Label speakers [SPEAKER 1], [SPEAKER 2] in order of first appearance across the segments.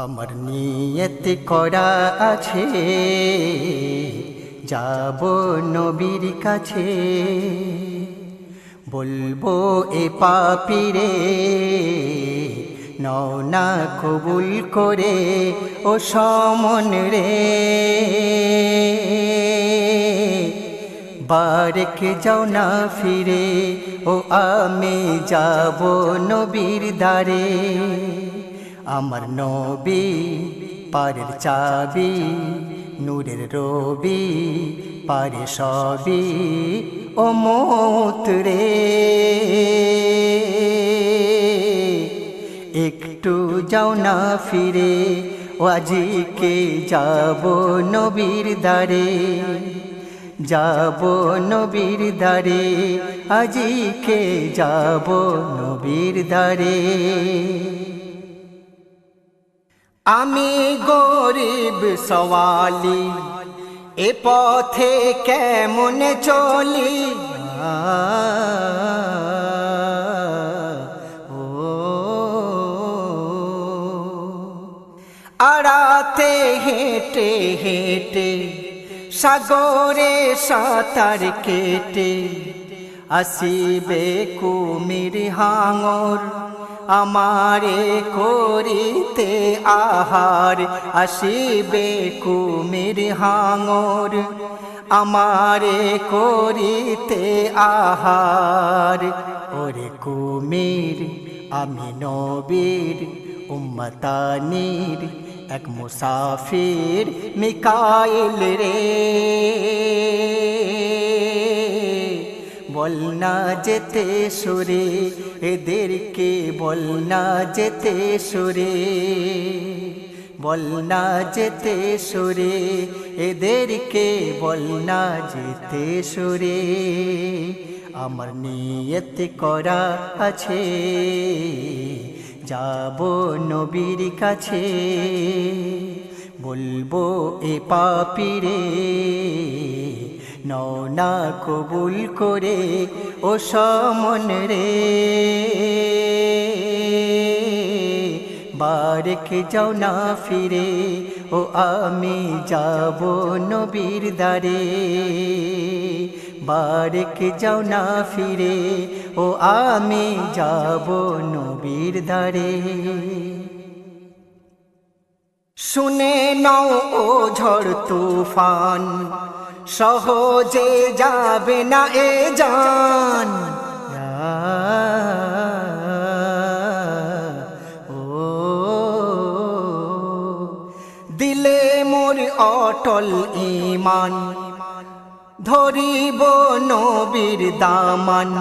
[SPEAKER 1] আমার নিয়ত করা আছে যাব নবীর কাছে, বলবো এ পাপীরে নও না কবুল করে ও সমন রে। বারেক যাও না ফিরে ও আমি যাব নবীর দ্বারে। আমার নবী পারের চাবি, নূরের রবি পারে সবই ও মত রে। একটু যাও না ফিরে ও আজকে যাব নবীর দ্বারে, যাব নবীর দ্বারে, আজকে যাব নবীর দ্বারে। আমি গরিব সওয়ালি এ পথে কেমন চলি, আড়াতে হেঁটে হেঁটে সাগরে সাঁতার কেটে আসিবে কুমির হাঙর আমারে করিতে আহার। আসিবে কুমির হাঙর আমারে করিতে আহার। ওরে কুমির আমি নবীর উম্মতানির এক মুসাফির মিকাইল রে। বল না যেতে সুরে এদেরকে, বল না যেতে সুরে, বল না যেতে সুরে এদেরকে, বল না যেতে সুরে। আমার নিয়ত করা আছে যাব নবীর কাছে, বলবো এ পাপীরে নও না কবুল করে ও সমন রে। বারেক যাও না ফিরে ও আমি যাব নবীর দ্বারে। বারেক যাও না ফিরে ও আমি যাব নবীর দ্বারে। শুনে নাও ও ঝড় তুফান, সহজে যাবে না এ জান। ও দিলে মোর অটল ঈমান, ধরিব নবীর দামান।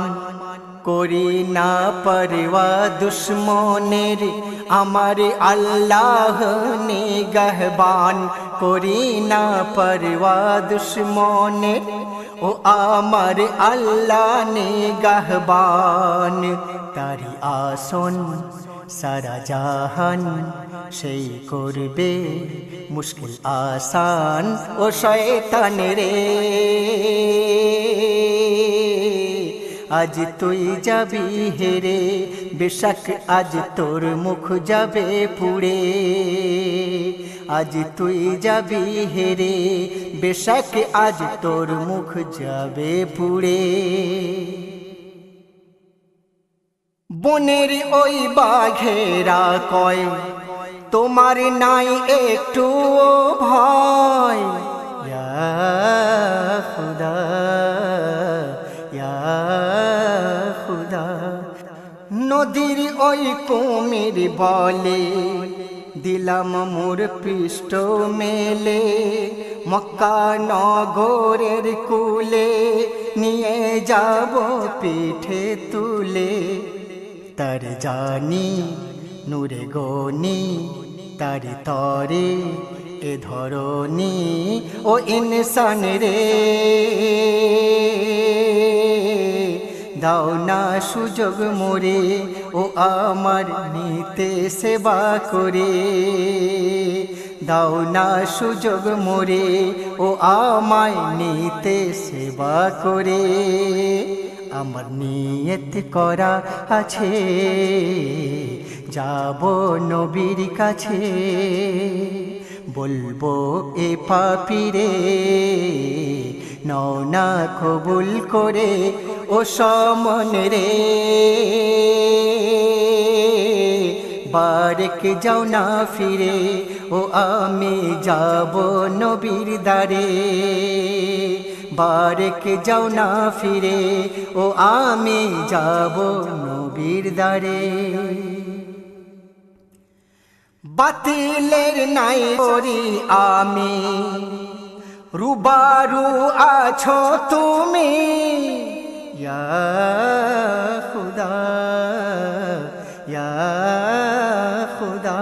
[SPEAKER 1] করি না পরওয়া দুশ্মনের, আমার আল্লাহ নিগহবান। করি না পরওয়া দুশ্মনের, ও আমার আল্লাহ নিগহবান। তারি আসন সারা জাহান, সেই করবে মুশকিল আসান ও শয়তান রে। আজ তুই যাবি হেরে, বেশক আজ তোর মুখ যাবে পুড়ে। আজ তুই যাবি হেরে, বেশক আজ তোর মুখ যাবে পুড়ে। বনের ওই বাঘেরা কয় তোমার নাই একটু ভয়। ইয়া খুদা, ইয়া খুদা। নদীর ওই কুমির বলে দিলাম মোর পৃষ্ঠ মেলে, মক্কা নগরের কুলে নিয়ে যাব পিঠে তুলে। তার জানি নূরে গনি তারি তরে এ ধরনি ও ইনসান রে। দাও না সুযোগ মোরে ও আমার নিতে সেবা করে। দাও না সুযোগ মোরে ও আমায় নিতে সেবা করে। আমার নিয়ত করা আছে যাব নবীর কাছে বলবো এ পাপীরে নও না কবুল করে ও সমন রে বারেক যাও না ফিরে ও আমি যাব নবীর দ্বারে বারেক যাও না ফিরে ও আমি যাব নবীর দ্বারে বাতিলের নাই করি আমি রুবারু আছো তুমি ইয়া খুদা ইয়া খুদা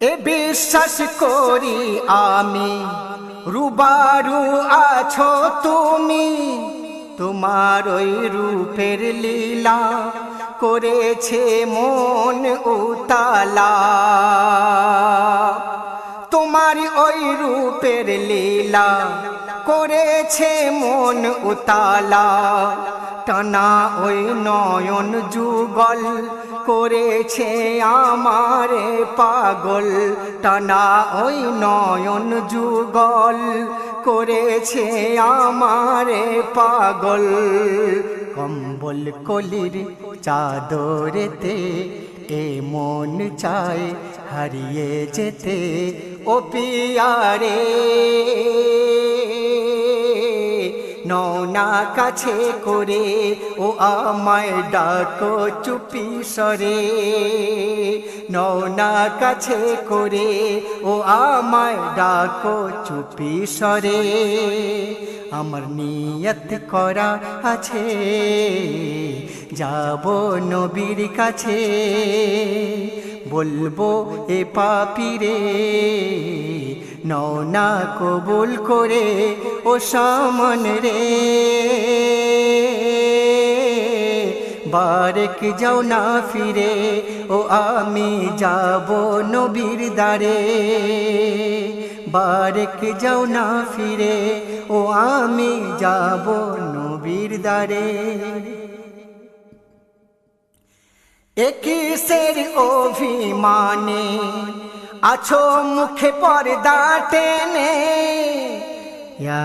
[SPEAKER 1] এ বিশ্বাস করি আমি রুবারু আছো তুমি তোমার ওই রূপের লীলা করেছে মন উতালা তোমার ওই রূপের লীলা করেছে মন উতালা টানা ওই নয়ন যুগল করেছে আমারে পাগল টানা ওই নয়ন যুগল করেছে আমারে পাগল কম্বল কলির চাদরেতে এ মন চায় হারিয়ে যেতে ও পিয়ারে নৌনা কাছে করে ও আমায় ডাকো চুপি সরে নৌনা কাছে করে ও আমায় ডাকো চুপি সরে আমার নিয়ত করা আছে যাব নবীর কাছে বলবো এ পাপীরে নৌনা কবুল করে ও সমন রে বারেক যাও না ফিরে ও আমি যাব নবীর দ্বারে বারেক যাও না ফিরে ও আমি যাব নবীর দ্বারে একিসের অভিমানে আছো মুখে পর্দা টেনে ইয়া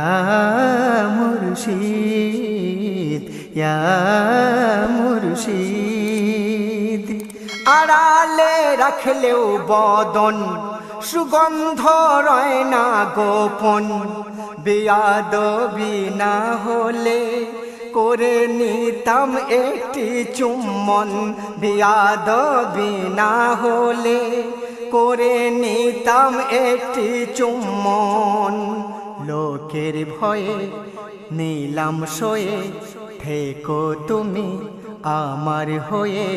[SPEAKER 1] মুর্শিদ ইয়া মুর্শিদ আড়ালে রাখলেও বদন সুগন্ধ রয় না গোপন বেয়াদবি না হলে করে নিতাম একটি চুম্বন বেয়াদবি না হলে করে নিতাম একটি চুম্বন লোকের ভয়ে নিলাম সয়ে থেকো তুমি আমার হয়ে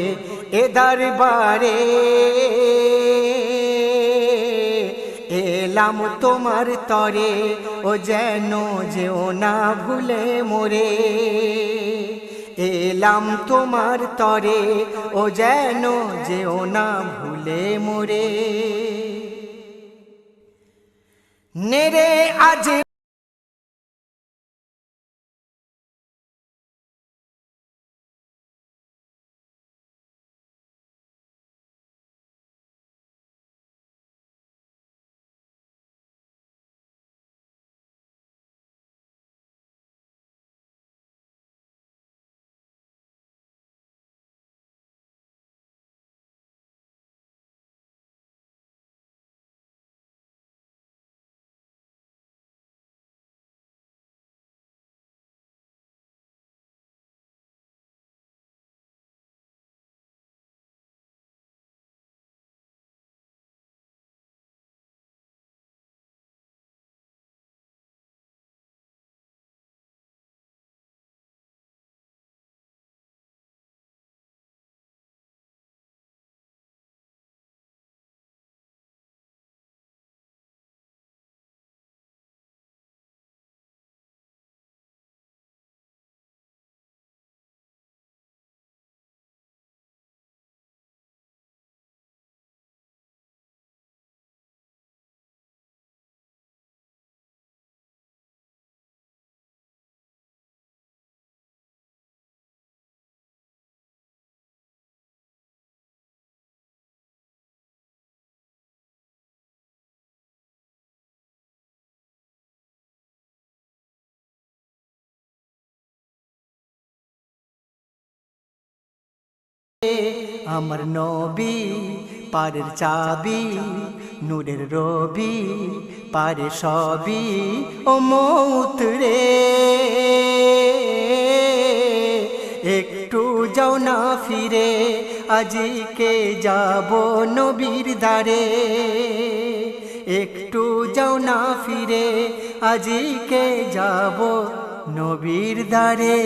[SPEAKER 1] এ দরবারে এলাম তোমার তরে ও যেন যেও না ভুলে মোরে এলাম তোমার তরে ও যেন যেও না ভুলে মোরে নেরে আজ আমার নবী পারের চাবি, নূরের রবি পারে সবই ও মৌত রে। একটু যাও না ফিরে, আজকে যাব নবীর দ্বারে। একটু যাও না ফিরে, আজকে যাব নবীর দ্বারে।